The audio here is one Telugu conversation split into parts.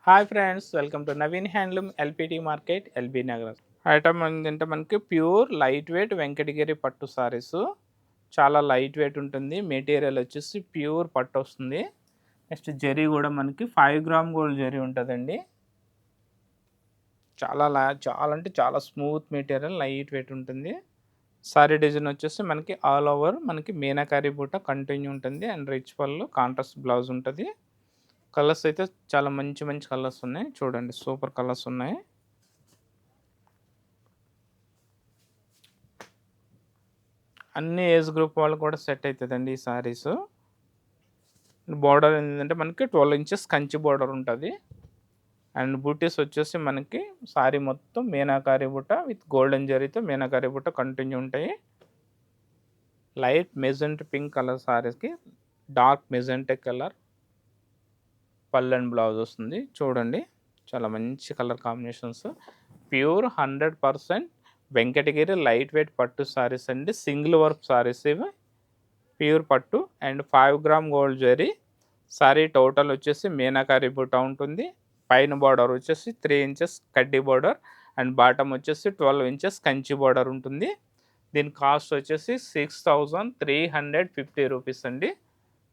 Hi friends, welcome to Naveen handloom LPT market LB Nagar. Item ఏంటంటే మనకి ప్యూర్ లైట్ వెయిట్ వెంకటగిరి పట్టు సారీస్. చాలా లైట్ వెయిట్ ఉంటుంది. మెటీరియల్ వచ్చేసి ప్యూర్ పట్టు వస్తుంది. నెక్స్ట్ జరీ కూడా మనకి 5 గ్రామ్ గోల్డ్ జరీ ఉంటుందండి. చాలా అంటే చాలా స్మూత్ మెటీరియల్, లైట్ వెయిట్ ఉంటుంది. సారీ డిజైన్ వచ్చేసి మనకి ఆల్ ఓవర్ మనకి మీనాకారి బూట కంటిన్యూ ఉంటుంది అండ్ రిచ్ పళ్ళు కాంట్రాస్ట్ బ్లౌజ్ ఉంటుంది. కలర్స్ అయితే చాలా మంచి మంచి కలర్స్ ఉన్నాయి. చూడండి, సూపర్ కలర్స్ ఉన్నాయి. అన్ని ఏజ్ గ్రూప్ వాళ్ళు కూడా సెట్ అవుతుందండి ఈ సారీస్. బార్డర్ ఏంటంటే మనకి 12 ఇంచెస్ కంచి బార్డర్ ఉంటుంది. అండ్ బూటీస్ వచ్చేసి మనకి సారీ మొత్తం మీనాకారి బుట్ట విత్ గోల్డెన్ జరీతో మీనాకారి బుట్ట కంటిన్యూ ఉంటాయి. లైట్ మెజెంట్ పింక్ కలర్ సారీస్కి డార్క్ మెజెంటే కలర్ పళ్ళు అండ్ బ్లౌజ్ వస్తుంది. చూడండి, చాలా మంచి colour combinations. Pure 100% Venkatagiri light weight పట్టు సారీస్ అండి. సింగిల్ వర్క్ సారీస్ ఇవి. ప్యూర్ పట్టు and 5 gram gold zari. Sari total వచ్చేసి మీనాకారి బుట్ట ఉంటుంది. పైన బార్డర్ వచ్చేసి 3 ఇంచెస్ కడ్డీ బార్డర్ అండ్ బాటమ్ వచ్చేసి 12 ఇంచెస్ కంచి బార్డర్ ఉంటుంది. దీని కాస్ట్ వచ్చేసి 6350 రూపీస్ అండి.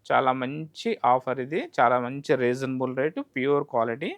చాలా మంచి ఆఫర్ ఇది. చాలా మంచి రీజనబుల్ రేటు, ప్యూర్ క్వాలిటీ.